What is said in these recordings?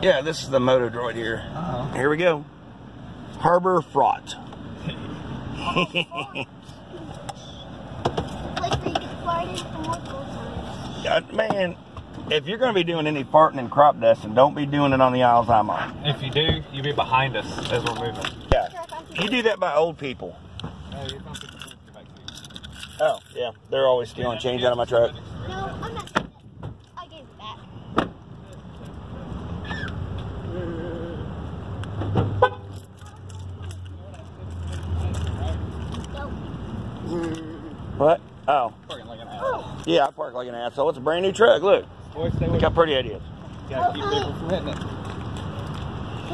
Yeah, this is the Moto Droid here. Here we go. Harbor Fraught. Man, if you're going to be doing any farting and crop dusting, don't be doing it on the aisles I'm on. If you do, you'll be behind us as we're moving. Yeah. You do that by old people. Oh, yeah. They're always stealing change out of my truck. No, I'm not. I gave it back. What? Oh. Parking like an asshole. Yeah, I park like an asshole. It's a brand new truck. Look. Look how pretty it is. You gotta keep people from hitting it.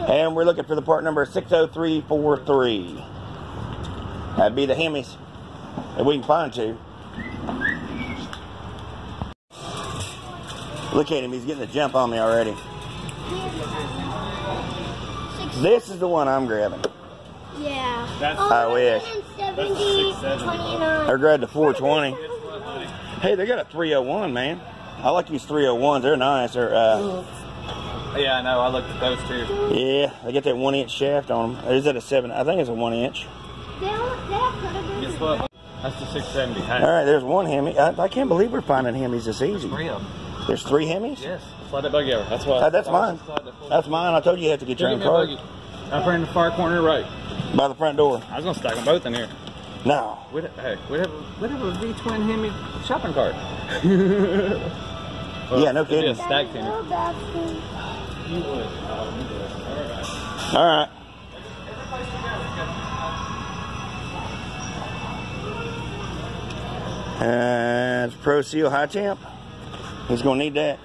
And we're looking for the part number 60343. That'd be the Hemis. If we can find two. Look at him, he's getting the jump on me already. This is the one I'm grabbing. Yeah. I wish. 29. I grabbed the 420. Hey, they got a 301, man. I like these 301s. They're nice. They're yeah, I know. I looked at those too. yeah, they got that 1-inch shaft on them. Or is that a 7? I think it's a 1-inch. Guess what? That's the 670. Hey. All right, there's one Hemi. I can't believe we're finding Hemis this easy. 3 of them. There's 3 Hemis? Yes. Slide that buggy over. That's why. That's mine. That's mine. I told you you had to get your own car. Up in the far corner right. By the front door. I was gonna stack them both in here. No. We'd have a V-twin Hemi shopping cart. Well, yeah, no kidding. It'd be a stacked Hemi. You would. All right. And it's Pro Seal High Temp. He's gonna need that.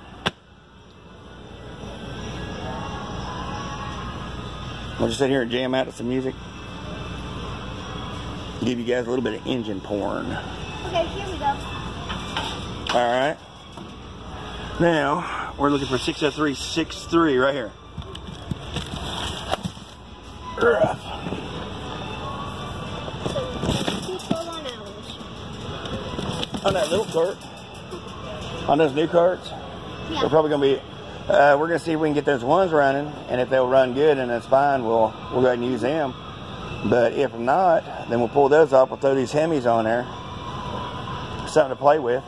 We'll just sit here and jam out to some music. Give you guys a little bit of engine porn. Okay, here we go. Alright. Now, we're looking for 60363 right here. Rough. On that little cart. On those new carts. Yeah. We're probably going to be, we're going to see if we can get those ones running, and if they'll run good and that's fine, we'll go ahead and use them. But if not, then we'll pull those off. We'll throw these Hemis on there. Something to play with.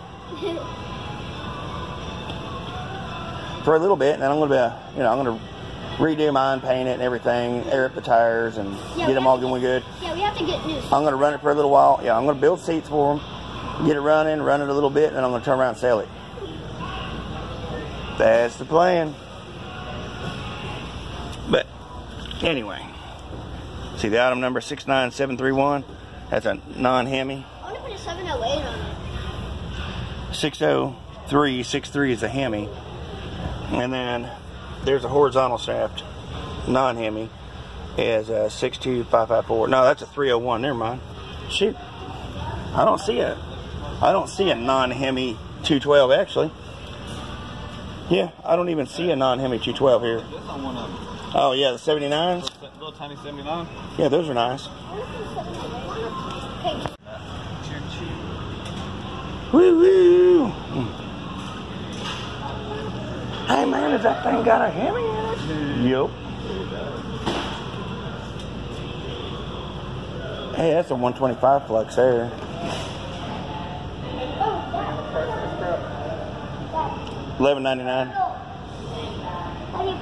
For a little bit, and then I'm going to be, I'm going to redo mine, paint it and everything, air up the tires, and get them all going good. Yeah, we have to get new. I'm going to run it for a little while. Yeah, I'm going to build seats for them, get it running, run it a little bit, and then I'm going to turn around and sell it. That's the plan. But anyway, see the item number 69731? That's a non-Hemi. I want to put a 708 on it. 60363 is a Hemi. And then there's a horizontal shaft non-Hemi. Is a 62554. No, that's a 301. Never mind. Shoot. I don't see a non-Hemi 212 actually. Yeah, I don't even see a non-Hemi 212 here. Oh yeah, the 79s? Little tiny 79? Yeah, those are nice. Woo woo! Hey man, has that thing got a Hemi in it? Yep. Hey, that's a 125 flux there. $11.99.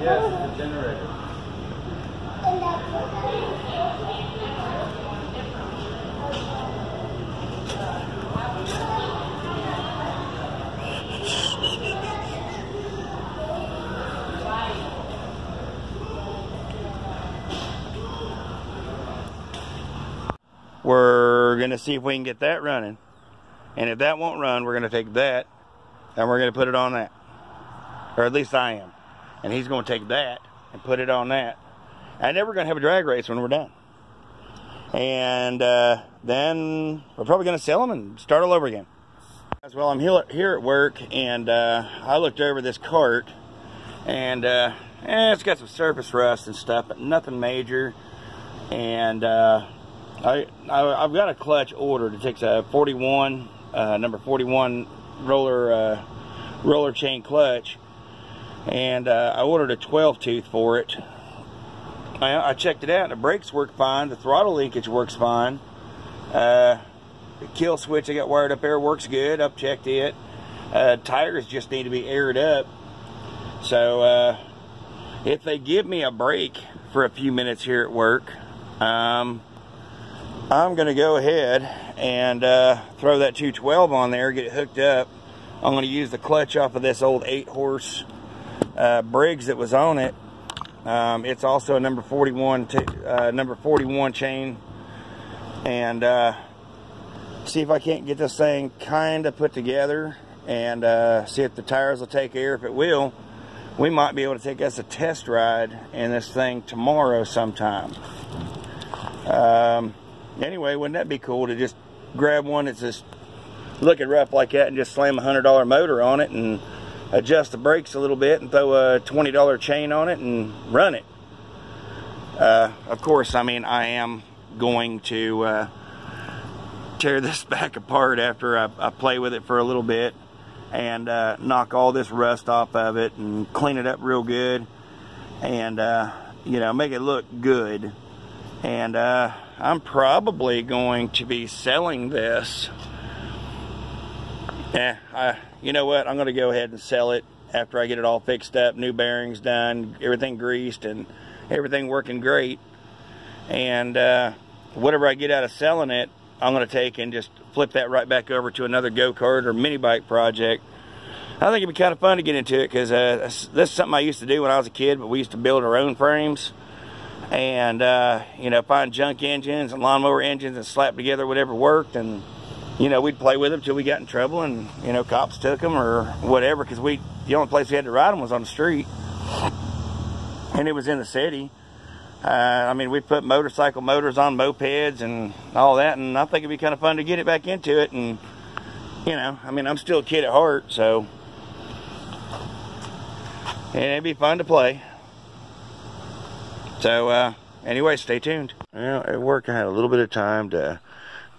Yes, the generator. We're going to see if we can get that running. And if that won't run, we're going to take that and we're going to put it on that. Or at least I am. And he's going to take that and put it on that. And then we're going to have a drag race when we're done. And then we're probably going to sell them and start all over again. Well, I'm here at work, and I looked over this cart, and it's got some surface rust and stuff, but nothing major. And I've got a clutch ordered. It takes a 41, number 41 roller chain clutch. And I ordered a 12 tooth for it. I checked it out, and the brakes work fine. The throttle linkage works fine. The kill switch I got wired up there works good. I've checked it. Tires just need to be aired up. So if they give me a break for a few minutes here at work, I'm going to go ahead and throw that 212 on there, get it hooked up. I'm going to use the clutch off of this old 8-horse Briggs that was on it. It's also a number 41 chain, and see if I can't get this thing kind of put together, and see if the tires will take air. If it will, we might be able to take us a test ride in this thing tomorrow sometime. Anyway, wouldn't that be cool to just grab one that's just looking rough like that and just slam a $100 motor on it and adjust the brakes a little bit and throw a $20 chain on it and run it. Of course, I mean, I am going to tear this back apart after I play with it for a little bit and knock all this rust off of it and clean it up real good and you know, make it look good. And I'm probably going to be selling this. You know what, I'm going to go ahead and sell it after I get it all fixed up, new bearings done, everything greased, and everything working great. And whatever I get out of selling it, I'm going to take and just flip that right back over to another go-kart or mini bike project. I think it'd be kind of fun to get into it, because this is something I used to do when I was a kid, but we used to build our own frames. And, you know, find junk engines and lawnmower engines and slap together whatever worked, and you know, we'd play with them till we got in trouble, and you know, cops took them or whatever, because the only place we had to ride them was on the street, and it was in the city. I mean, we put motorcycle motors on mopeds and all that, and I think it'd be kind of fun to get it back into it. And you know, I mean, I'm still a kid at heart, so and it'd be fun to play. So anyway, stay tuned. Well, at work I had a little bit of time to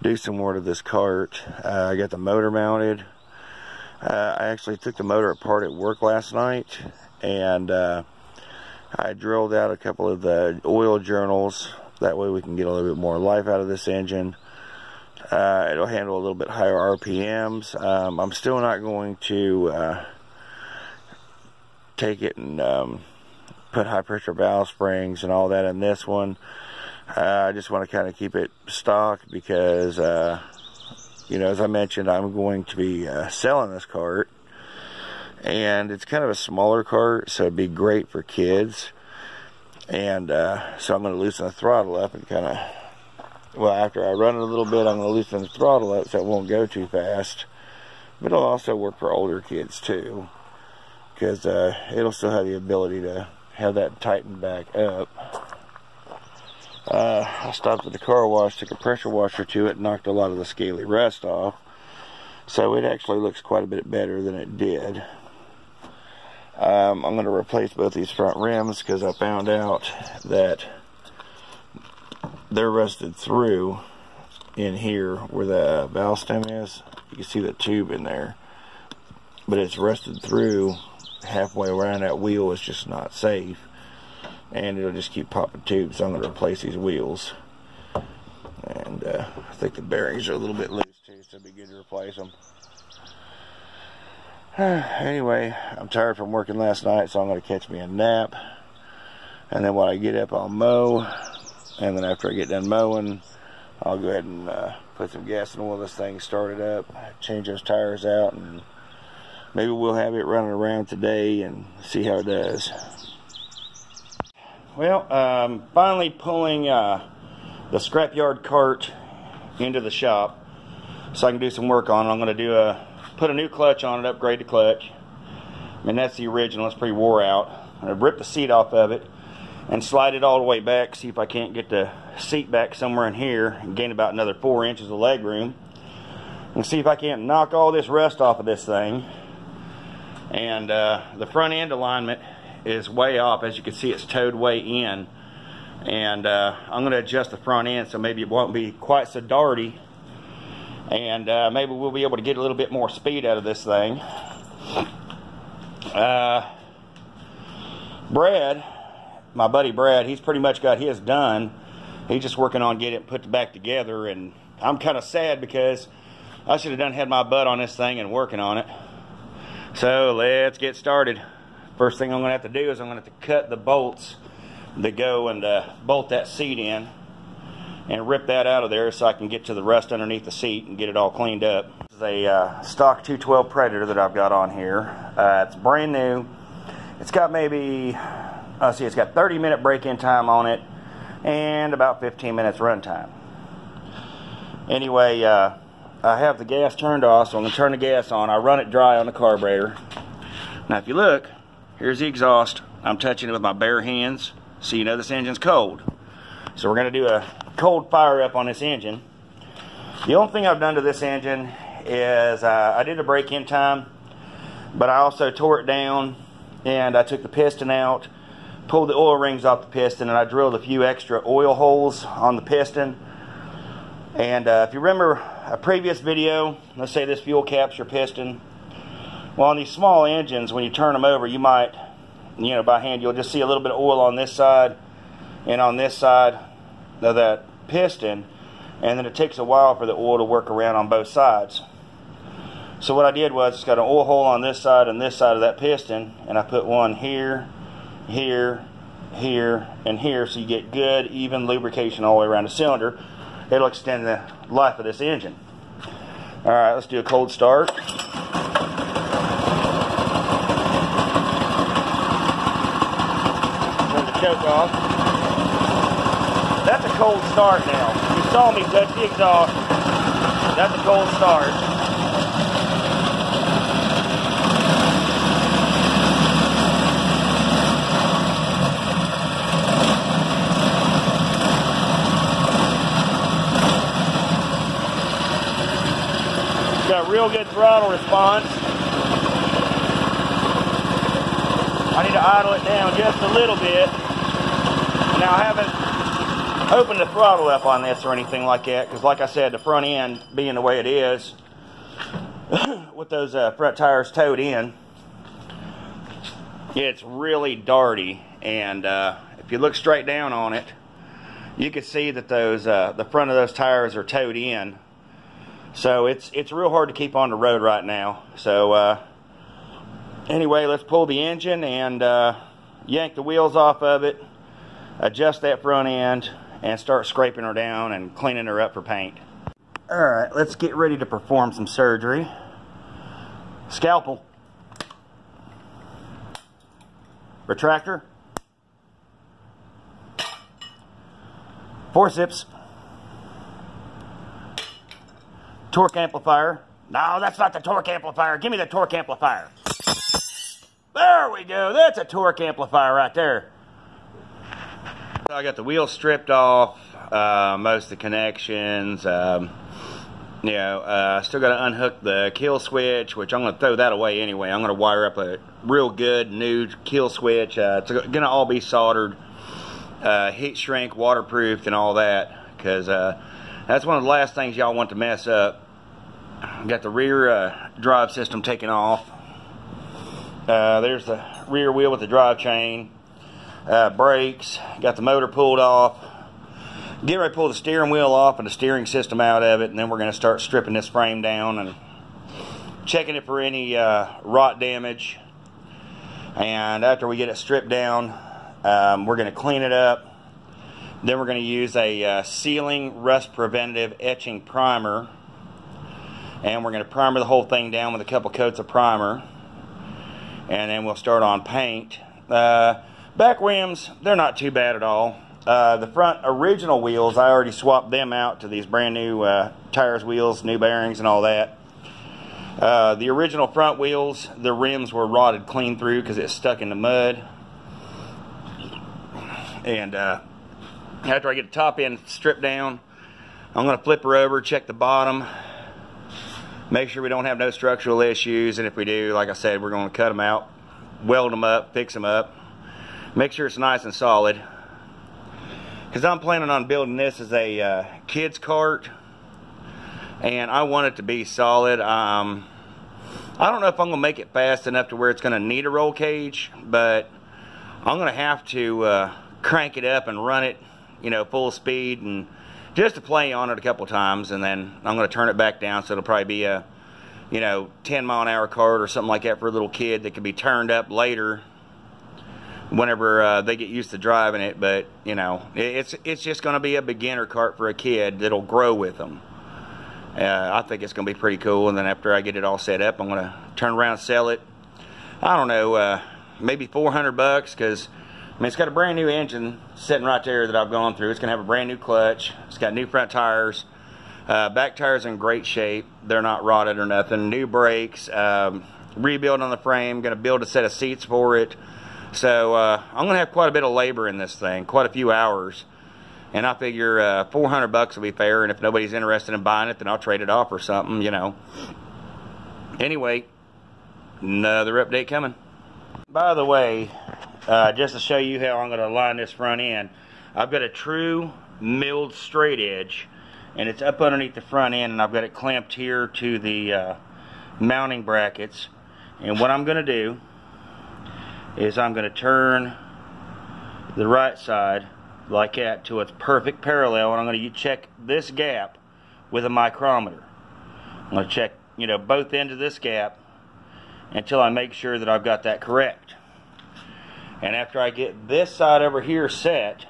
do some more to this cart. I got the motor mounted. I actually took the motor apart at work last night, and I drilled out a couple of the oil journals. That way we can get a little bit more life out of this engine. It'll handle a little bit higher RPMs. I'm still not going to take it and put high pressure valve springs and all that in this one. I just want to kind of keep it stock because, you know, as I mentioned, I'm going to be selling this cart. And it's kind of a smaller cart, so it'd be great for kids. And so I'm going to loosen the throttle up and kind of, well, after I run it a little bit, I'm going to loosen the throttle up so it won't go too fast. But it'll also work for older kids too, because it'll still have the ability to have that tightened back up. I stopped at the car wash, took a pressure washer to it, knocked a lot of the scaly rust off. So it actually looks quite a bit better than it did. I'm going to replace both these front rims because I found out that they're rusted through in here where the valve stem is. You can see the tube in there, but it's rusted through halfway around that wheel. Is just not safe, and it'll just keep popping tubes. So I'm going to replace these wheels, and I think the bearings are a little bit loose too, so it'd be good to replace them. Anyway, I'm tired from working last night, so I'm going to catch me a nap, and then when I get up I'll mow, and then after I get done mowing I'll go ahead and put some gas in oil, this thing, start it up, change those tires out, and maybe we'll have it running around today and see how it does. Well, finally pulling the scrapyard cart into the shop so I can do some work on it. I'm going to put a new clutch on it, upgrade the clutch. I mean, that's the original, it's pretty wore out. I'm going to rip the seat off of it and slide it all the way back, see if I can't get the seat back somewhere in here and gain about another 4 inches of leg room. And see if I can't knock all this rust off of this thing. And the front end alignment is way off. As you can see, it's towed way in. And I'm going to adjust the front end so maybe it won't be quite so darty. And maybe we'll be able to get a little bit more speed out of this thing. Brad, my buddy Brad, he's pretty much got his done. He's just working on getting it put back together, and I'm kind of sad because I should have had my butt on this thing and working on it. So let's get started. First thing I'm going to have to do is I'm going to have to cut the bolts that go and bolt that seat in and rip that out of there so I can get to the rust underneath the seat and get it all cleaned up. This is a stock 212 Predator that I've got on here. It's brand new. It's got maybe, let's see, it's got 30-minute break-in time on it and about 15 minutes run time. Anyway, I have the gas turned off, so I'm going to turn the gas on. I run it dry on the carburetor. Now if you look, here's the exhaust. I'm touching it with my bare hands, so you know this engine's cold. So we're going to do a cold fire up on this engine. The only thing I've done to this engine is I did a break-in time, but I also tore it down and I took the piston out, pulled the oil rings off the piston, and I drilled a few extra oil holes on the piston. And if you remember a previous video, let's say this fuel cap's your piston. Well, on these small engines, when you turn them over, you might, you know, by hand, you'll just see a little bit of oil on this side and on this side of that piston, and then it takes a while for the oil to work around on both sides. So what I did was, it's got an oil hole on this side and this side of that piston, and I put one here, here, here, and here, so you get good, even lubrication all the way around the cylinder. It'll extend the life of this engine. Alright, let's do a cold start. Turn the choke off. That's a cold start now. You saw me touch the exhaust. That's a cold start. Got real good throttle response. I need to idle it down just a little bit. Now I haven't opened the throttle up on this or anything like that, because like I said, the front end being the way it is with those front tires towed in, it's really darty. And if you look straight down on it, you can see that those the front of those tires are towed in. So it's real hard to keep on the road right now. So anyway, let's pull the engine and yank the wheels off of it, adjust that front end, and start scraping her down and cleaning her up for paint. Alright, let's get ready to perform some surgery. Scalpel. Retractor. Forceps. Torque amplifier. No, that's not the torque amplifier. Give me the torque amplifier. There we go. That's a torque amplifier right there. I got the wheels stripped off, most of the connections. Still got to unhook the kill switch, which I'm going to throw that away anyway. I'm going to wire up a real good new kill switch. It's going to all be soldered, heat shrink, waterproofed, and all that, because that's one of the last things y'all want to mess up. Got the rear drive system taken off. There's the rear wheel with the drive chain. Brakes. Got the motor pulled off. Get ready to pull the steering wheel off and the steering system out of it, and then we're going to start stripping this frame down and checking it for any rot damage. And after we get it stripped down, we're going to clean it up. Then we're going to use a sealing rust preventative etching primer, and we're going to primer the whole thing down with a couple coats of primer, and then we'll start on paint. Back rims, they're not too bad at all. The front original wheels, I already swapped them out to these brand new tires, wheels, new bearings, and all that. The original front wheels, the rims were rotted clean through because it's stuck in the mud. And after I get the top end stripped down, I'm going to flip her over, check the bottom, make sure we don't have no structural issues, and if we do, like I said, we're going to cut them out, weld them up, fix them up, make sure it's nice and solid. Because I'm planning on building this as a kid's cart, and I want it to be solid. I don't know if I'm going to make it fast enough to where it's going to need a roll cage, but I'm gonna have to crank it up and run it, you know, full speed, and just to play on it a couple times, and then I'm gonna turn it back down, so it'll probably be a, you know, 10-mile-an-hour cart or something like that for a little kid that can be turned up later whenever they get used to driving it. But you know, it's just going to be a beginner cart for a kid that'll grow with them. I think it's going to be pretty cool. And then after I get it all set up, I'm going to turn around and sell it. I don't know, maybe $400, because I mean, it's got a brand new engine sitting right there that I've gone through. It's going to have a brand new clutch. It's got new front tires. Back tires in great shape. They're not rotted or nothing. New brakes. Rebuild on the frame. Going to build a set of seats for it. So I'm going to have quite a bit of labor in this thing. Quite a few hours. And I figure $400 will be fair. And if nobody's interested in buying it, then I'll trade it off or something, you know. Anyway, another update coming. By the way, just to show you how I'm going to line this front end, I've got a true milled straight edge. And it's up underneath the front end, and I've got it clamped here to the mounting brackets. And what I'm going to do is I'm going to turn the right side like that to its perfect parallel, and I'm going to check this gap with a micrometer. I'm going to check, you know, both ends of this gap until I make sure that I've got that correct. And after I get this side over here set,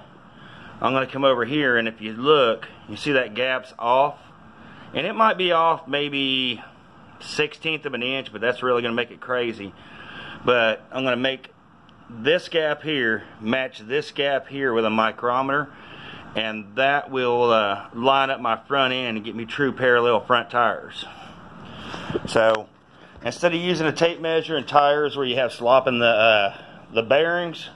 I'm going to come over here, and if you look, you see that gap's off, and it might be off maybe 1/16 of an inch, but that's really going to make it crazy. But I'm going to make this gap here match this gap here with a micrometer, and that will line up my front end and get me true parallel front tires. So instead of using a tape measure and tires where you have slop in the bearings,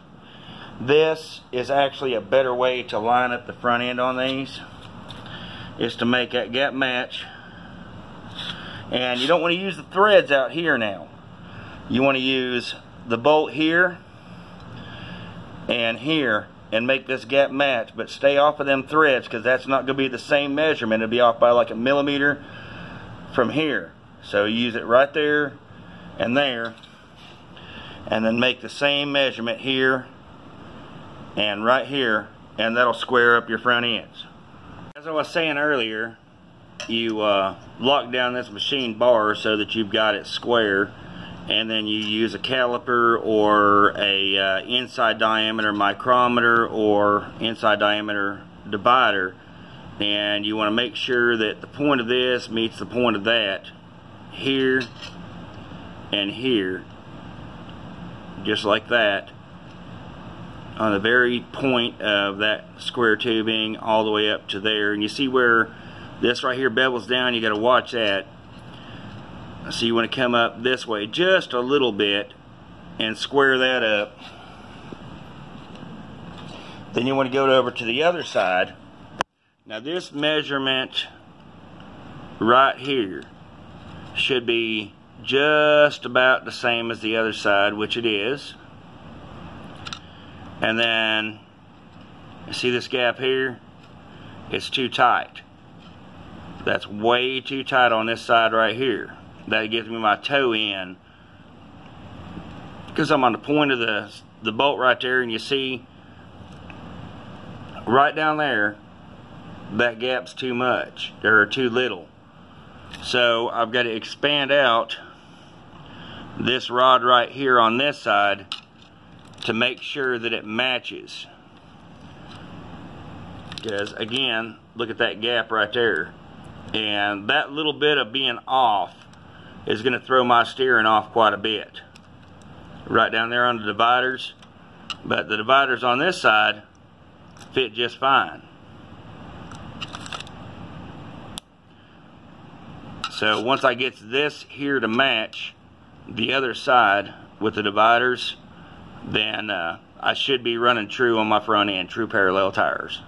this is actually a better way to line up the front end on these, is to make that gap match. And you don't want to use the threads out here now. You want to use the bolt here and here and make this gap match, but stay off of them threads, because that's not going to be the same measurement. It'll be off by like a millimeter from here. So you use it right there and there, and then make the same measurement here and right here, and that'll square up your front ends. As I was saying earlier, you lock down this machine bar so that you've got it square, and then you use a caliper or a inside diameter micrometer or inside diameter divider, and you want to make sure that the point of this meets the point of that here and here, just like that, on the very point of that square tubing all the way up to there. And you see where this right here bevels down, you got to watch that. So you want to come up this way just a little bit and square that up. Then you want to go over to the other side. Now this measurement right here should be just about the same as the other side, which it is. And then you see this gap here? It's too tight. That's way too tight on this side right here. That gives me my toe in, because I'm on the point of the bolt right there, and you see right down there that gap's too much or too little. So I've got to expand out this rod right here on this side to make sure that it matches. Because again, look at that gap right there, and that little bit of being off is going to throw my steering off quite a bit. Right down there on the dividers, but the dividers on this side fit just fine. So once I get this here to match the other side with the dividers, then I should be running true on my front end, true parallel tires.